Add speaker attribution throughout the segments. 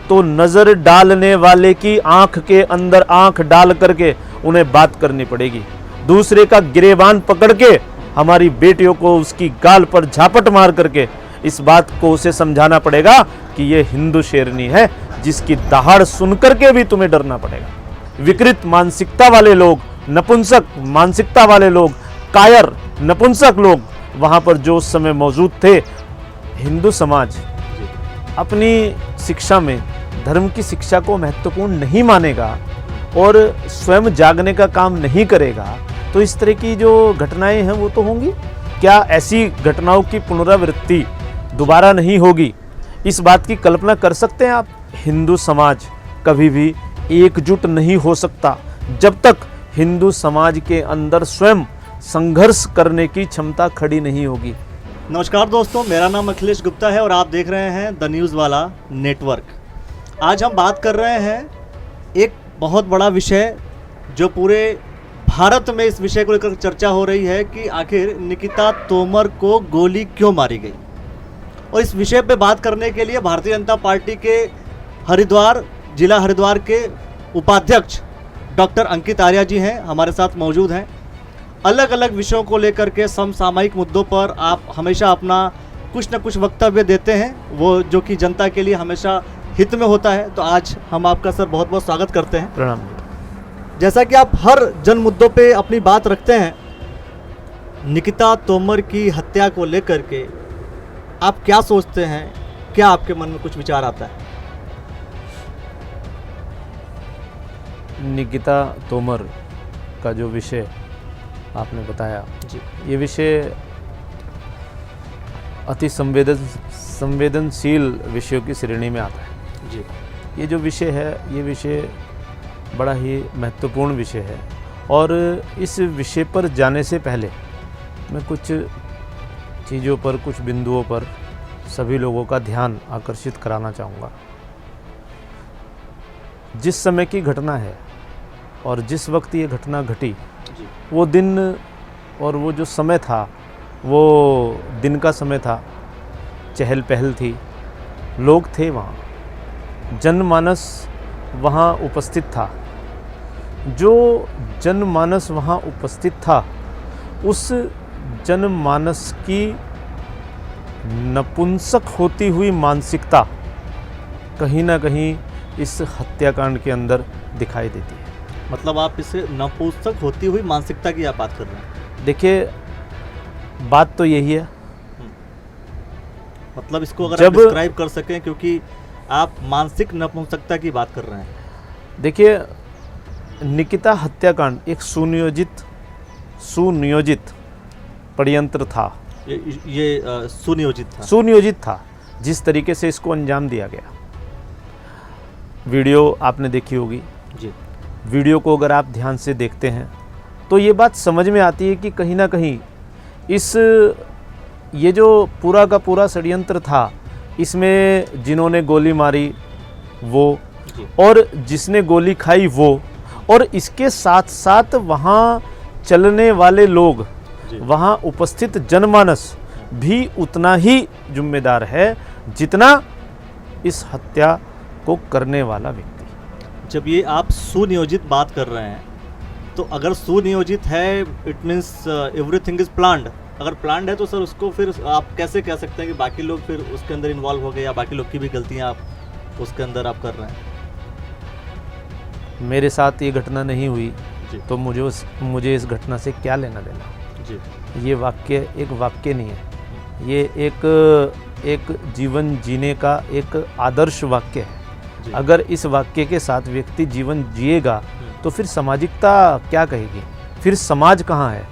Speaker 1: तो नजर डालने वाले की आंख के अंदर आंख डाल करके उन्हें बात करनी पड़ेगी। दूसरे का गिरेबान पकड़ के हमारी बेटियों को उसकी गाल पर झापट मार करके इस बात को उसे समझाना पड़ेगा कि ये हिंदू शेरनी है जिसकी दहाड़ सुन करके भी तुम्हें डरना पड़ेगा। विकृत मानसिकता वाले लोग, नपुंसक मानसिकता वाले लोग, कायर नपुंसक लोग वहां पर जो उस समय मौजूद थे, हिंदू समाज अपनी शिक्षा में धर्म की शिक्षा को महत्वपूर्ण नहीं मानेगा और स्वयं जागने का काम नहीं करेगा, तो इस तरह की जो घटनाएं हैं वो तो होंगी। क्या ऐसी घटनाओं की पुनरावृत्ति दोबारा नहीं होगी, इस बात की कल्पना कर सकते हैं आप? हिंदू समाज कभी भी एकजुट नहीं हो सकता जब तक हिंदू समाज के अंदर स्वयं संघर्ष करने की क्षमता खड़ी नहीं होगी।
Speaker 2: नमस्कार दोस्तों, मेरा नाम अखिलेश गुप्ता है और आप देख रहे हैं द न्यूज़ वाला नेटवर्क। आज हम बात कर रहे हैं एक बहुत बड़ा विषय जो पूरे भारत में इस विषय को लेकर चर्चा हो रही है कि आखिर निकिता तोमर को गोली क्यों मारी गई। और इस विषय पे बात करने के लिए भारतीय जनता पार्टी के हरिद्वार जिला हरिद्वार के उपाध्यक्ष डॉक्टर अंकित आर्या जी हैं, हमारे साथ मौजूद हैं। अलग अलग विषयों को लेकर के समसामयिक मुद्दों पर आप हमेशा अपना कुछ न कुछ वक्तव्य देते हैं, वो जो कि जनता के लिए हमेशा हित में होता है। तो आज हम आपका सर बहुत बहुत स्वागत करते हैं।
Speaker 1: प्रणाम।
Speaker 2: जैसा कि आप हर जन मुद्दों पे अपनी बात रखते हैं, निकिता तोमर की हत्या को लेकर के आप क्या सोचते हैं, क्या आपके मन में कुछ विचार आता है?
Speaker 1: निकिता तोमर का जो विषय आपने बताया
Speaker 2: जी,
Speaker 1: ये विषय अति संवेदनशील विषयों की श्रेणी में आता है।
Speaker 2: जी,
Speaker 1: ये जो विषय है, ये विषय बड़ा ही महत्वपूर्ण विषय है और इस विषय पर जाने से पहले मैं कुछ चीज़ों पर, कुछ बिंदुओं पर सभी लोगों का ध्यान आकर्षित कराना चाहूँगा। जिस समय की घटना है और जिस वक्त ये घटना घटी, वो दिन और वो जो समय था, वो दिन का समय था, चहल पहल थी, लोग थे वहाँ, जनमानस वहाँ उपस्थित था। जो जनमानस वहाँ उपस्थित था, उस जनमानस की नपुंसक होती हुई मानसिकता कहीं ना कहीं इस हत्याकांड के अंदर दिखाई देती है।
Speaker 2: मतलब आप इसे नपुंसक होती हुई मानसिकता की आप बात कर रहे हैं?
Speaker 1: देखिए, बात तो यही है।
Speaker 2: मतलब इसको अगर आप डिस्क्राइब कर सकें, क्योंकि आप मानसिक नपुंसकता की बात कर रहे हैं।
Speaker 1: देखिए, निकिता हत्याकांड एक सुनियोजित षड्यंत्र था।
Speaker 2: ये
Speaker 1: सुनियोजित था जिस तरीके से इसको अंजाम दिया गया। वीडियो आपने देखी होगी
Speaker 2: जी।
Speaker 1: वीडियो को अगर आप ध्यान से देखते हैं तो ये बात समझ में आती है कि कहीं ना कहीं ये जो पूरा का पूरा षड्यंत्र था, इसमें जिन्होंने गोली मारी वो और जिसने गोली खाई वो, और इसके साथ साथ वहाँ चलने वाले लोग, वहाँ उपस्थित जनमानस भी उतना ही जिम्मेदार है जितना इस हत्या को करने वाला व्यक्ति।
Speaker 2: जब ये आप सुनियोजित बात कर रहे हैं, तो अगर सुनियोजित है, it means everything is planned. अगर प्लान्ड है तो सर उसको फिर आप कैसे कह सकते हैं कि बाकी लोग फिर उसके अंदर इन्वॉल्व हो गए, या बाकी लोग की भी गलतियां आप उसके अंदर आप कर रहे हैं?
Speaker 1: मेरे साथ ये घटना नहीं हुई
Speaker 2: जी,
Speaker 1: तो मुझे इस घटना से क्या लेना देना
Speaker 2: जी।
Speaker 1: ये वाक्य एक वाक्य नहीं है, ये एक जीवन जीने का एक आदर्श वाक्य है। अगर इस वाक्य के साथ व्यक्ति जीवन जिएगा तो फिर सामाजिकता क्या कहेगी, फिर समाज कहाँ है,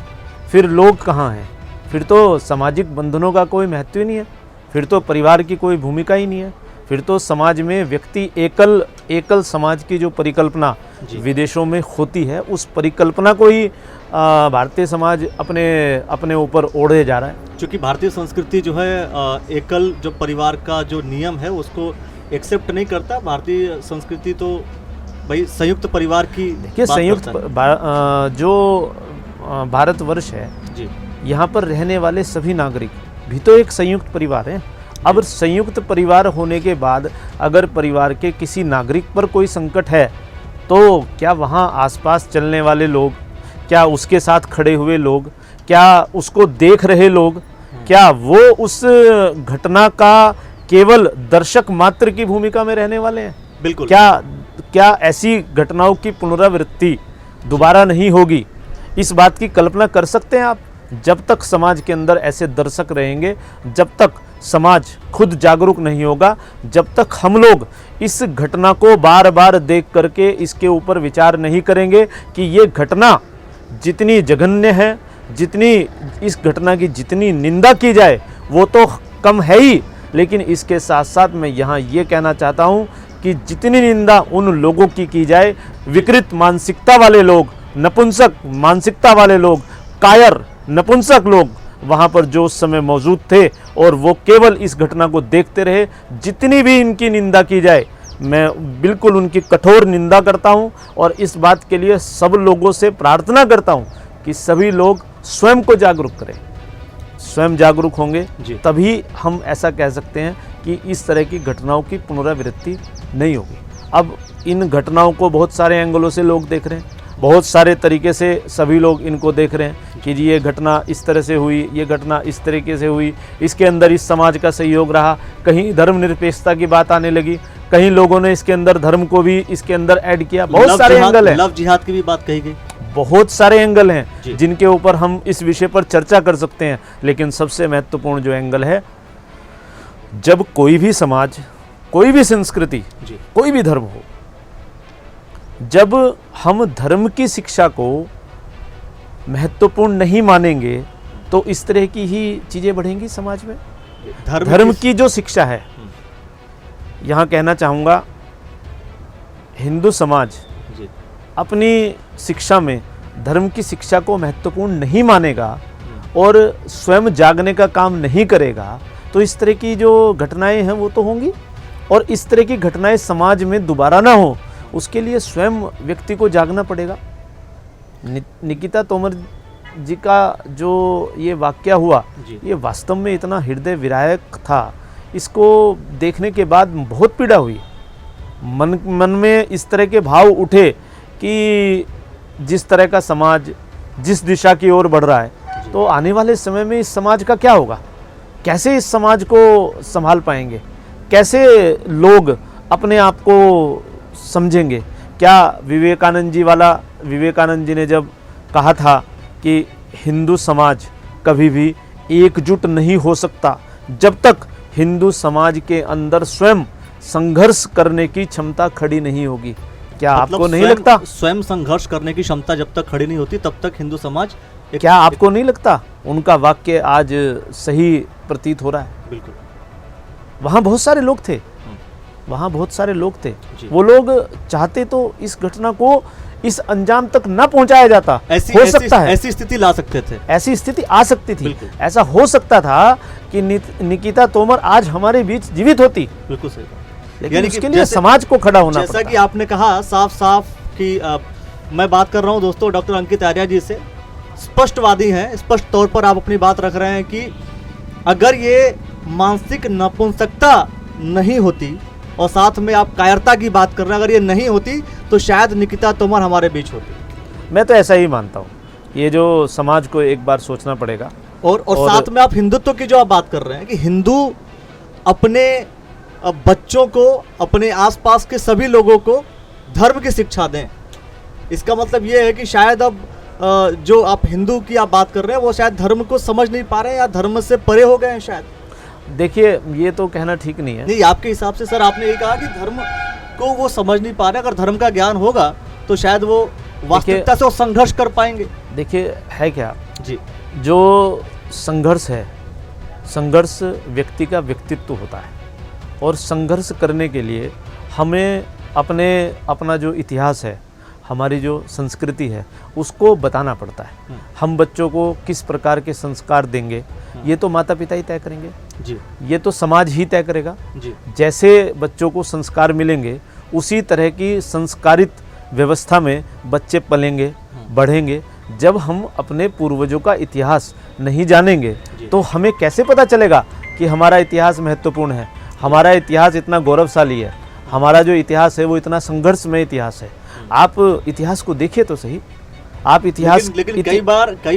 Speaker 1: फिर लोग कहाँ हैं, फिर तो सामाजिक बंधनों का कोई महत्व ही नहीं है, फिर तो परिवार की कोई भूमिका ही नहीं है, फिर तो समाज में व्यक्ति एकल समाज की जो परिकल्पना विदेशों में होती है, उस परिकल्पना को ही भारतीय समाज अपने ऊपर ओढ़े जा रहा है।
Speaker 2: क्योंकि भारतीय संस्कृति जो है एकल जो परिवार का जो नियम है उसको एक्सेप्ट नहीं करता। भारतीय संस्कृति तो भाई संयुक्त परिवार की, देखिए
Speaker 1: संयुक्त जो भारतवर्ष है जी, यहाँ पर रहने वाले सभी नागरिक भी तो एक संयुक्त परिवार हैं अब संयुक्त परिवार होने के बाद अगर परिवार के किसी नागरिक पर कोई संकट है तो क्या वहाँ आसपास चलने वाले लोग, क्या उसके साथ खड़े हुए लोग, क्या उसको देख रहे लोग, क्या वो उस घटना का केवल दर्शक मात्र की भूमिका में रहने वाले हैं?
Speaker 2: बिल्कुल।
Speaker 1: क्या ऐसी घटनाओं की पुनरावृत्ति दोबारा नहीं होगी? इस बात की कल्पना कर सकते हैं आप? जब तक समाज के अंदर ऐसे दर्शक रहेंगे, जब तक समाज खुद जागरूक नहीं होगा, जब तक हम लोग इस घटना को बार बार देख करके इसके ऊपर विचार नहीं करेंगे कि ये घटना जितनी जघन्य है, जितनी इस घटना की जितनी निंदा की जाए वो तो कम है ही, लेकिन इसके साथ साथ मैं यहाँ ये कहना चाहता हूँ कि जितनी निंदा उन लोगों की जाए, विकृत मानसिकता वाले लोग, नपुंसक मानसिकता वाले लोग, कायर नपुंसक लोग वहाँ पर जो उस समय मौजूद थे और वो केवल इस घटना को देखते रहे, जितनी भी इनकी निंदा की जाए मैं बिल्कुल उनकी कठोर निंदा करता हूँ और इस बात के लिए सब लोगों से प्रार्थना करता हूँ कि सभी लोग स्वयं को जागरूक करें। स्वयं जागरूक होंगे तभी हम ऐसा कह सकते हैं कि इस तरह की घटनाओं की पुनरावृत्ति नहीं होगी। अब इन घटनाओं को बहुत सारे एंगलों से लोग देख रहे हैं, बहुत सारे तरीके से सभी लोग इनको देख रहे हैं कि जी ये घटना इस तरह से हुई, ये घटना इस तरीके से हुई, इसके अंदर इस समाज का सहयोग रहा, कहीं धर्मनिरपेक्षता की बात आने लगी, कहीं लोगों ने इसके अंदर धर्म को भी इसके अंदर ऐड किया। बहुत सारे एंगल हैं,
Speaker 2: लव जिहाद की भी बात कही गई,
Speaker 1: बहुत सारे एंगल हैं जिनके ऊपर हम इस विषय पर चर्चा कर सकते हैं। लेकिन सबसे महत्वपूर्ण जो एंगल है, जब कोई भी समाज, कोई भी संस्कृति, कोई भी धर्म हो, जब हम धर्म की शिक्षा को महत्वपूर्ण नहीं मानेंगे तो इस तरह की ही चीजें बढ़ेंगी समाज में। धर्म की जो शिक्षा है, यहाँ कहना चाहूँगा, हिंदू समाज अपनी शिक्षा में धर्म की शिक्षा को महत्वपूर्ण नहीं मानेगा और स्वयं जागने का काम नहीं करेगा तो इस तरह की जो घटनाएं हैं वो तो होंगी, और इस तरह की घटनाएं समाज में दोबारा ना हो उसके लिए स्वयं व्यक्ति को जागना पड़ेगा। निकिता तोमर जी का जो ये वाकया हुआ, ये वास्तव में इतना हृदय विदारक था, इसको देखने के बाद बहुत पीड़ा हुई। मन में इस तरह के भाव उठे कि जिस तरह का समाज जिस दिशा की ओर बढ़ रहा है तो आने वाले समय में इस समाज का क्या होगा, कैसे इस समाज को संभाल पाएंगे, कैसे लोग अपने आप को समझेंगे। क्या विवेकानंद जी ने जब कहा था कि हिंदू समाज कभी भी एकजुट नहीं हो सकता जब तक हिंदू समाज के अंदर स्वयं संघर्ष करने की क्षमता खड़ी नहीं होगी, क्या आपको नहीं लगता?
Speaker 2: स्वयं संघर्ष करने की क्षमता जब तक खड़ी नहीं होती तब तक हिंदू समाज
Speaker 1: क्या आपको नहीं लगता उनका वाक्य आज सही प्रतीत हो रहा है? बिल्कुल। वहाँ बहुत सारे लोग थे, वहाँ बहुत सारे लोग थे, वो लोग चाहते तो इस घटना को इस अंजाम तक न पहुंचाया जाता, हो सकता है
Speaker 2: ऐसी स्थिति ला सकते थे,
Speaker 1: ऐसी स्थिति आ सकती थी, ऐसा हो सकता था कि निकिता तोमर आज हमारे बीच जीवित होती।
Speaker 2: बिल्कुल सही,
Speaker 1: लेकिन इसके लिए समाज को खड़ा होना
Speaker 2: जैसा कि आपने कहा साफ साफ कि मैं बात कर रहा हूं दोस्तों डॉक्टर अंकित आर्या जी से, स्पष्टवादी हैं, स्पष्ट तौर पर आप अपनी बात रख रहे हैं कि अगर ये मानसिक नपुंसकता नहीं होती और साथ में आप कायरता की बात कर रहे हैं, अगर ये नहीं होती तो शायद निकिता तोमर हमारे बीच होती।
Speaker 1: मैं तो ऐसा ही मानता हूँ, ये जो समाज को एक बार सोचना पड़ेगा।
Speaker 2: और साथ में आप हिंदुत्व की जो आप बात कर रहे हैं कि हिंदू अपने बच्चों को, अपने आसपास के सभी लोगों को धर्म की शिक्षा दें, इसका मतलब ये है कि शायद अब जो आप हिंदू की आप बात कर रहे हैं वो शायद धर्म को समझ नहीं पा रहे हैं या धर्म से परे हो गए हैं शायद।
Speaker 1: देखिए ये तो कहना ठीक नहीं है।
Speaker 2: नहीं, आपके हिसाब से सर आपने ये कहा कि धर्म को वो समझ नहीं पा रहे, अगर धर्म का ज्ञान होगा तो शायद वो वास्तविकता से वो संघर्ष कर पाएंगे।
Speaker 1: देखिए है क्या
Speaker 2: जी,
Speaker 1: जो संघर्ष है, संघर्ष व्यक्ति का व्यक्तित्व होता है और संघर्ष करने के लिए हमें अपना जो इतिहास है, हमारी जो संस्कृति है उसको बताना पड़ता है। हम बच्चों को किस प्रकार के संस्कार देंगे ये तो माता पिता ही तय करेंगे जी, ये तो समाज ही तय करेगा जी। जैसे बच्चों को संस्कार मिलेंगे उसी तरह की संस्कारित व्यवस्था में बच्चे पलेंगे, बढ़ेंगे। जब हम अपने पूर्वजों का इतिहास नहीं जानेंगे तो हमें कैसे पता चलेगा कि हमारा इतिहास महत्वपूर्ण है, हमारा इतिहास इतना गौरवशाली है, हमारा जो इतिहास है वो इतना संघर्षमय इतिहास है। आप इतिहास को देखिए तो सही, आप इतिहास
Speaker 2: लेकिन कई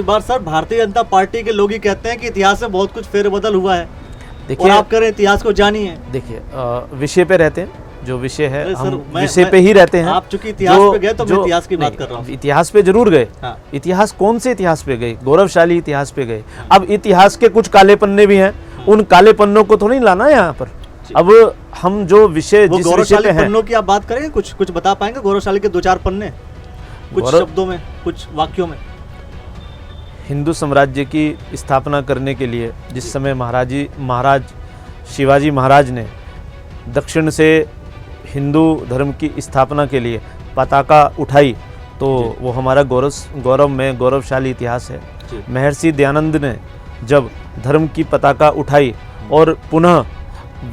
Speaker 2: बार सर भारतीय जनता पार्टी के लोग ही कहते हैं कि इतिहास में बहुत कुछ फेरबदल हुआ है।
Speaker 1: देखिए,
Speaker 2: और आप कह रहे हैं इतिहास को जानिए।
Speaker 1: देखिए विषय पे रहते हैं, जो विषय है
Speaker 2: अरे सर,
Speaker 1: हम
Speaker 2: मैं-
Speaker 1: विषय पे ही रहते हैं।
Speaker 2: आप चूंकि इतिहास पे गए तो मैं इतिहास की बात
Speaker 1: नहीं,
Speaker 2: कर रहा हूँ।
Speaker 1: इतिहास पे जरूर गए।
Speaker 2: हाँ।
Speaker 1: इतिहास कौन से इतिहास पे गए? गौरवशाली इतिहास पे गए। अब इतिहास के कुछ काले पन्ने भी हैं, उन काले पन्नों को थोड़ी लाना है यहाँ पर। अब हम जो विषय
Speaker 2: वो
Speaker 1: जिस विषय
Speaker 2: गौरवशाली
Speaker 1: पे हैं,
Speaker 2: पन्नों की आप बात करेंगे, कुछ बता पाएंगे गौरवशाली के 2-4 पन्ने, कुछ
Speaker 1: गौरव-
Speaker 2: शब्दों में, कुछ वाक्यों में।
Speaker 1: हिंदू साम्राज्य की स्थापना करने के लिए जिस समय महाराज शिवाजी महाराज ने दक्षिण से हिंदू धर्म की स्थापना के लिए पताका उठाई, तो वो हमारा गौरवशाली इतिहास है।
Speaker 2: जी।
Speaker 1: महर्षि दयानंद ने जब धर्म की पताका उठाई और पुनः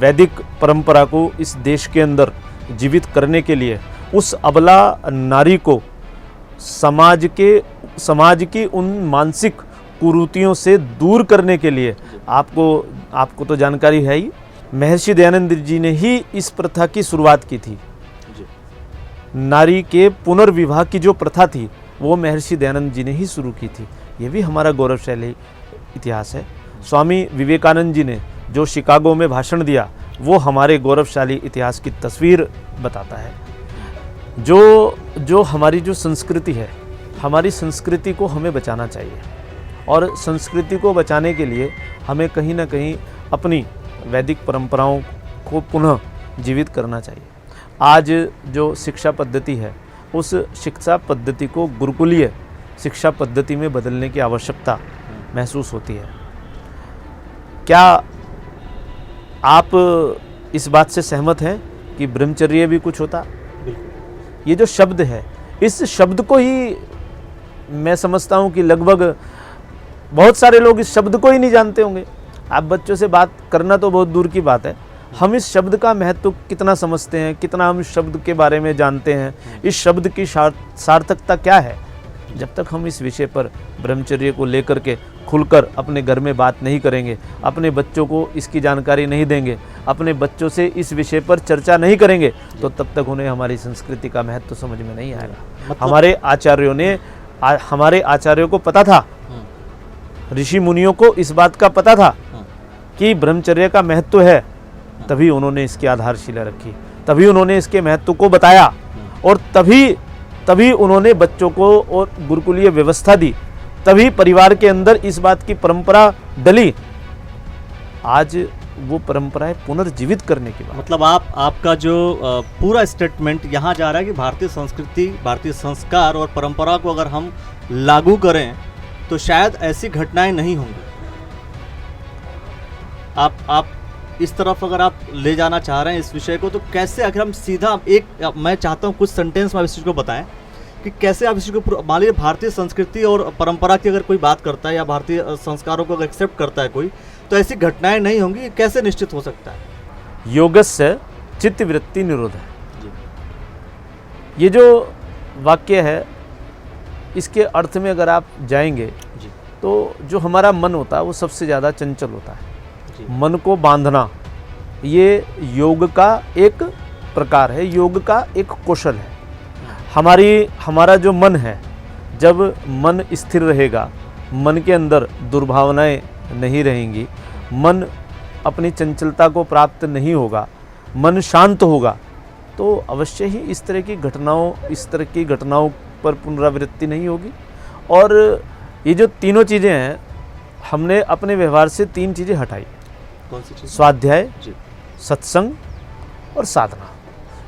Speaker 1: वैदिक परंपरा को इस देश के अंदर जीवित करने के लिए उस अबला नारी को समाज की उन मानसिक कुरीतियों से दूर करने के लिए, आपको तो जानकारी है ही, महर्षि दयानंद जी ने ही इस प्रथा की शुरुआत की थी।
Speaker 2: जी।
Speaker 1: नारी के पुनर्विवाह की जो प्रथा थी वो महर्षि दयानंद जी ने ही शुरू की थी। ये भी हमारा गौरवशाली इतिहास है। स्वामी विवेकानंद जी ने जो शिकागो में भाषण दिया वो हमारे गौरवशाली इतिहास की तस्वीर बताता है। जो हमारी जो संस्कृति है, हमारी संस्कृति को हमें बचाना चाहिए, और संस्कृति को बचाने के लिए हमें कहीं ना कहीं अपनी वैदिक परंपराओं को पुनः जीवित करना चाहिए। आज जो शिक्षा पद्धति है उस शिक्षा पद्धति को गुरुकुलीय शिक्षा पद्धति में बदलने की आवश्यकता महसूस होती है। क्या आप इस बात से सहमत हैं कि ब्रह्मचर्य भी कुछ होता?
Speaker 2: बिल्कुल।
Speaker 1: ये जो शब्द है, इस शब्द को ही मैं समझता हूँ कि लगभग बहुत सारे लोग इस शब्द को ही नहीं जानते होंगे। आप बच्चों से बात करना तो बहुत दूर की बात है, हम इस शब्द का महत्व कितना समझते हैं, कितना हम इस शब्द के बारे में जानते हैं, इस शब्द की सार्थकता क्या है। जब तक हम इस विषय पर ब्रह्मचर्य को लेकर के खुलकर अपने घर में बात नहीं करेंगे, अपने बच्चों को इसकी जानकारी नहीं देंगे, अपने बच्चों से इस विषय पर चर्चा नहीं करेंगे, तो तब तक उन्हें हमारी संस्कृति का महत्व समझ में नहीं आएगा। हमारे आचार्यों को पता था, ऋषि मुनियों को इस बात का पता था कि ब्रह्मचर्य का महत्व है, तभी उन्होंने इसकी आधारशिला रखी, तभी उन्होंने इसके महत्व को बताया, और तभी उन्होंने बच्चों को और गुरुकुलीय व्यवस्था दी, तभी परिवार के अंदर इस बात की परंपरा डली। आज वो परंपराएं पुनर्जीवित करने की बात।
Speaker 2: मतलब आपका जो पूरा स्टेटमेंट यहाँ जा रहा है कि भारतीय संस्कृति, भारतीय संस्कार और परंपरा को अगर हम लागू करें तो शायद ऐसी घटनाएं नहीं होंगी। आप इस तरफ अगर आप ले जाना चाह रहे हैं इस विषय को, तो कैसे अगर हम सीधा मैं चाहता हूँ कुछ सेंटेंस में आप इस चीज़ को बताएं कि कैसे आप इस चीज़ को, मान लीजिए भारतीय संस्कृति और परंपरा की अगर कोई बात करता है या भारतीय संस्कारों को अगर एक्सेप्ट करता है कोई, तो ऐसी घटनाएं नहीं होंगी, ये कैसे निश्चित हो सकता है?
Speaker 1: योगस्य चित्तवृत्ति निरोध है। ये जो वाक्य है, इसके अर्थ में अगर आप जाएंगे
Speaker 2: जी।
Speaker 1: तो जो हमारा मन होता है वो सबसे ज़्यादा चंचल होता है।
Speaker 2: जी।
Speaker 1: मन को बांधना ये योग का एक प्रकार है, योग का एक कौशल है। हमारा जो मन है, जब मन स्थिर रहेगा, मन के अंदर दुर्भावनाएं नहीं रहेंगी, मन अपनी चंचलता को प्राप्त नहीं होगा, मन शांत होगा, तो अवश्य ही इस तरह की घटनाओं पर पुनरावृत्ति नहीं होगी। और ये जो तीनों चीज़ें हैं, हमने अपने व्यवहार से 3 चीज़ें हटाई।
Speaker 2: कौन सी चीज़?
Speaker 1: स्वाध्याय,
Speaker 2: जी।
Speaker 1: सत्संग और साधना।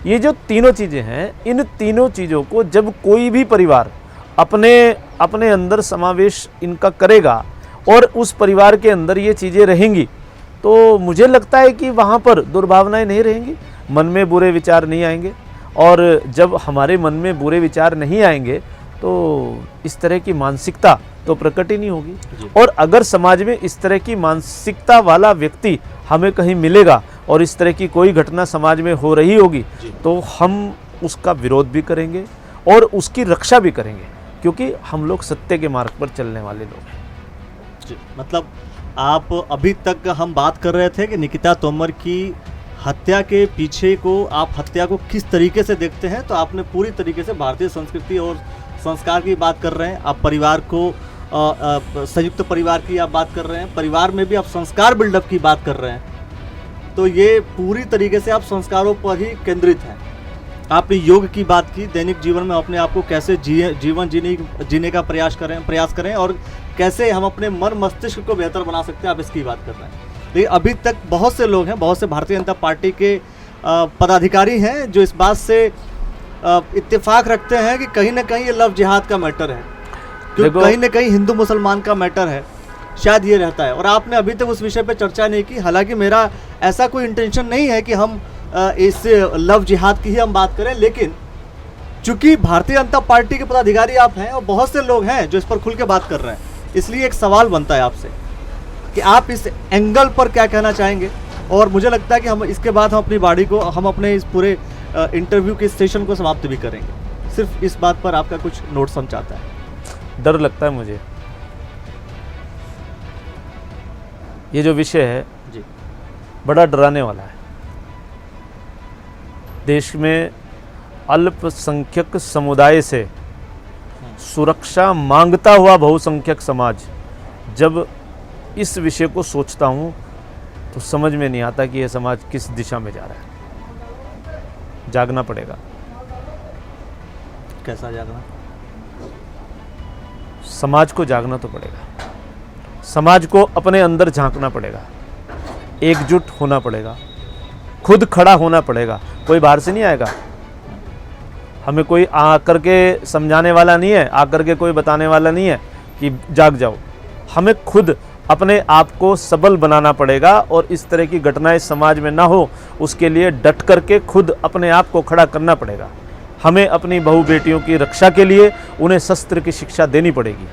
Speaker 1: ये जो तीनों चीज़ें हैं, इन तीनों चीज़ों को जब कोई भी परिवार अपने अंदर समावेश इनका करेगा और उस परिवार के अंदर ये चीज़ें रहेंगी, तो मुझे लगता है कि वहाँ पर दुर्भावनाएं नहीं रहेंगी, मन में बुरे विचार नहीं आएंगे। और जब हमारे मन में बुरे विचार नहीं आएंगे तो इस तरह की मानसिकता तो प्रकट ही नहीं होगी। और अगर समाज में इस तरह की मानसिकता वाला व्यक्ति हमें कहीं मिलेगा और इस तरह की कोई घटना समाज में हो रही होगी, तो हम उसका विरोध भी करेंगे और उसकी रक्षा भी करेंगे, क्योंकि हम लोग सत्य के मार्ग पर चलने वाले लोग हैं।
Speaker 2: जी। मतलब आप अभी तक हम बात कर रहे थे कि निकिता तोमर की हत्या के पीछे को, आप हत्या को किस तरीके से देखते हैं, तो आपने पूरी तरीके से भारतीय संस्कृति और संस्कार की बात कर रहे हैं। आप परिवार को संयुक्त परिवार की आप बात कर रहे हैं, परिवार में भी आप संस्कार बिल्डअप की बात कर रहे हैं। तो ये पूरी तरीके से आप संस्कारों पर ही केंद्रित हैं। आपने योग की बात की, दैनिक जीवन में अपने आप को कैसे जीवन जीने का प्रयास करें और कैसे हम अपने मन मस्तिष्क को बेहतर बना सकते हैं, आप इसकी बात कर रहे हैं। लेकिन अभी तक बहुत से लोग हैं, बहुत से भारतीय जनता पार्टी के पदाधिकारी हैं जो इस बात से इत्तेफाक रखते हैं कि कहीं ना कहीं ये लव जिहाद का मैटर है, क्योंकि कहीं ना कहीं हिंदू मुसलमान का मैटर है, शायद ये रहता है। और आपने अभी तक उस विषय पे चर्चा नहीं की। हालांकि मेरा ऐसा कोई इंटेंशन नहीं है कि हम इस लव जिहाद की ही हम बात करें, लेकिन चूंकि भारतीय जनता पार्टी के पदाधिकारी आप हैं और बहुत से लोग हैं जो इस पर खुल के बात कर रहे हैं, इसलिए एक सवाल बनता है आपसे कि आप इस एंगल पर क्या कहना चाहेंगे। और मुझे लगता है कि हम इसके बाद हम अपनी बाड़ी को, हम अपने इस पूरे इंटरव्यू के सेशन को समाप्त भी करेंगे। सिर्फ इस बात पर आपका कुछ नोट्स हम चाहता है।
Speaker 1: डर लगता है मुझे, ये जो विषय है
Speaker 2: जी
Speaker 1: बड़ा डराने वाला है। देश में अल्पसंख्यक समुदाय से सुरक्षा मांगता हुआ बहुसंख्यक समाज, जब इस विषय को सोचता हूँ तो समझ में नहीं आता कि यह समाज किस दिशा में जा रहा है। जागना पड़ेगा।
Speaker 2: कैसा जागना?
Speaker 1: समाज को जागना तो पड़ेगा, समाज को अपने अंदर झांकना पड़ेगा, एकजुट होना पड़ेगा, खुद खड़ा होना पड़ेगा। कोई बाहर से नहीं आएगा, हमें कोई आकर के समझाने वाला नहीं है, आकर के कोई बताने वाला नहीं है कि जाग जाओ। हमें खुद अपने आप को सबल बनाना पड़ेगा और इस तरह की घटनाएं समाज में ना हो, उसके लिए डट करके खुद अपने आप को खड़ा करना पड़ेगा। हमें अपनी बहू बेटियों की रक्षा के लिए उन्हें शस्त्र की शिक्षा देनी पड़ेगी,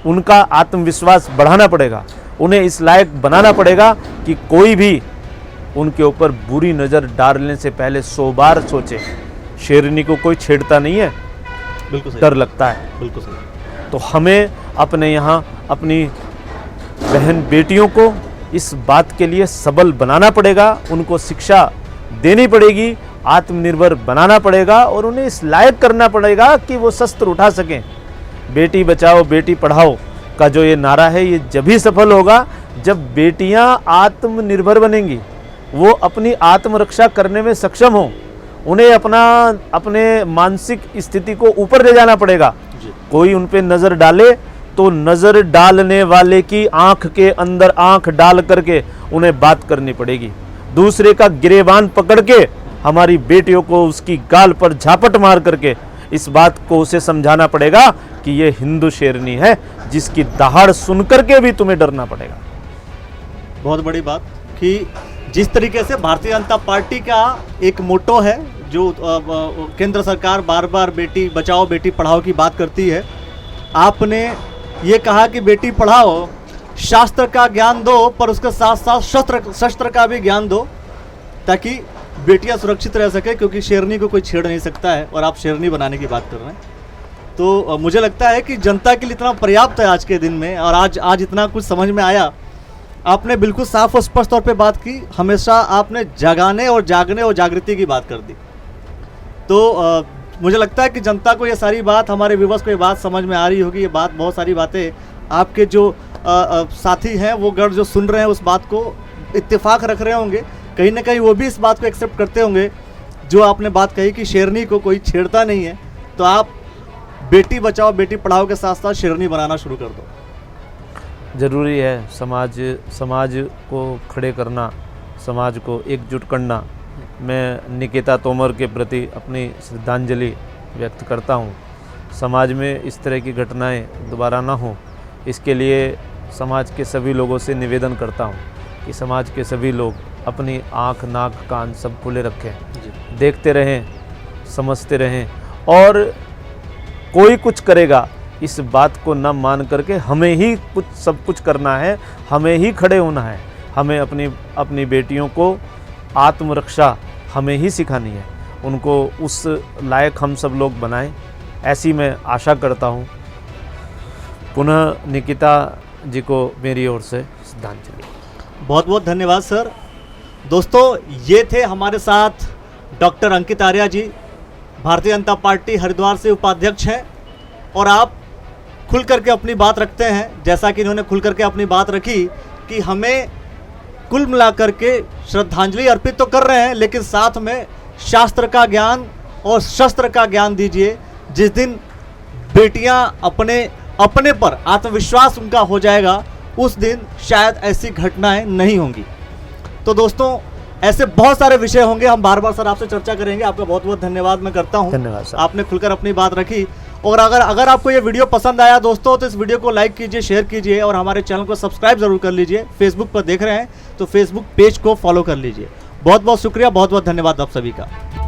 Speaker 1: उनका आत्मविश्वास बढ़ाना पड़ेगा, उन्हें इस लायक बनाना पड़ेगा कि कोई भी उनके ऊपर बुरी नज़र डालने से पहले 100 बार सोचे। शेरनी को कोई छेड़ता नहीं है,
Speaker 2: बिल्कुल सही,
Speaker 1: डर लगता है।
Speaker 2: बिल्कुल सही।
Speaker 1: तो हमें अपने यहाँ अपनी बहन बेटियों को इस बात के लिए सबल बनाना पड़ेगा, उनको शिक्षा देनी पड़ेगी, आत्मनिर्भर बनाना पड़ेगा और उन्हें इस लायक करना पड़ेगा कि वो शस्त्र उठा सकें। बेटी बचाओ बेटी पढ़ाओ का जो ये नारा है, ये जब ही सफल होगा जब बेटियां आत्मनिर्भर बनेंगी, वो अपनी आत्मरक्षा करने में सक्षम हो। उन्हें अपने मानसिक स्थिति को ऊपर ले जाना पड़ेगा। कोई उन पे नज़र डाले तो नज़र डालने वाले की आंख के अंदर आंख डाल करके उन्हें बात करनी पड़ेगी। दूसरे का गिरेबान पकड़ के हमारी बेटियों को उसकी गाल पर झापट मार करके इस बात को उसे समझाना पड़ेगा कि ये हिंदू शेरनी है, जिसकी दहाड़ सुन करके भी तुम्हें डरना पड़ेगा।
Speaker 2: बहुत बड़ी बात कि जिस तरीके से भारतीय जनता पार्टी का एक मोटो है, जो केंद्र सरकार बार बार बेटी बचाओ बेटी पढ़ाओ की बात करती है, आपने ये कहा कि बेटी पढ़ाओ, शास्त्र का ज्ञान दो, पर उसके साथ साथ शस्त्र का भी ज्ञान दो, ताकि बेटियां सुरक्षित रह सके, क्योंकि शेरनी को कोई छेड़ नहीं सकता है और आप शेरनी बनाने की बात कर रहे हैं। तो मुझे लगता है कि जनता के लिए इतना पर्याप्त है आज के दिन में, और आज इतना कुछ समझ में आया। आपने बिल्कुल साफ और स्पष्ट तौर पे बात की, हमेशा आपने जगाने और जागने और जागृति की बात कर दी। तो मुझे लगता है कि जनता को ये सारी बात, हमारे व्यूअर्स को ये बात समझ में आ रही होगी। ये बात, बहुत सारी बातें आपके जो साथी हैं वो गढ़ जो सुन रहे हैं उस बात को इत्तेफाक रख रहे होंगे, कहीं ना कहीं वो भी इस बात को एक्सेप्ट करते होंगे जो आपने बात कही कि शेरनी को कोई छेड़ता नहीं है। तो आप बेटी बचाओ बेटी पढ़ाओ के साथ साथ शेरनी बनाना शुरू कर दो।
Speaker 1: ज़रूरी है समाज को खड़े करना, समाज को एकजुट करना। मैं निकिता तोमर के प्रति अपनी श्रद्धांजलि व्यक्त करता हूँ। समाज में इस तरह की घटनाएं दोबारा ना हो, इसके लिए समाज के सभी लोगों से निवेदन करता हूँ कि समाज के सभी लोग अपनी आँख नाक कान सब खुले रखें, देखते रहें, समझते रहें, और कोई कुछ करेगा इस बात को न मान करके हमें ही सब कुछ करना है, हमें ही खड़े होना है। हमें अपनी बेटियों को आत्मरक्षा हमें ही सिखानी है, उनको उस लायक हम सब लोग बनाएं, ऐसी मैं आशा करता हूँ। पुनः निकिता जी को मेरी ओर से श्रद्धांजलि।
Speaker 2: बहुत बहुत धन्यवाद सर। दोस्तों ये थे हमारे साथ डॉक्टर अंकित आर्या जी, भारतीय जनता पार्टी हरिद्वार से उपाध्यक्ष हैं, और आप खुल करके अपनी बात रखते हैं, जैसा कि इन्होंने खुल करके अपनी बात रखी कि हमें कुल मिलाकर के श्रद्धांजलि अर्पित तो कर रहे हैं, लेकिन साथ में शास्त्र का ज्ञान और शस्त्र का ज्ञान दीजिए। जिस दिन बेटियां अपने पर आत्मविश्वास उनका हो जाएगा, उस दिन शायद ऐसी घटनाएं नहीं होंगी। तो दोस्तों ऐसे बहुत सारे विषय होंगे, हम बार बार सर आपसे चर्चा करेंगे। आपका बहुत बहुत धन्यवाद मैं करता हूं,
Speaker 1: धन्यवाद सर।
Speaker 2: आपने खुलकर अपनी बात रखी। और अगर आपको ये वीडियो पसंद आया दोस्तों, तो इस वीडियो को लाइक कीजिए, शेयर कीजिए, और हमारे चैनल को सब्सक्राइब जरूर कर लीजिए। फेसबुक पर देख रहे हैं तो फेसबुक पेज को फॉलो कर लीजिए। बहुत बहुत शुक्रिया, बहुत बहुत धन्यवाद आप सभी का।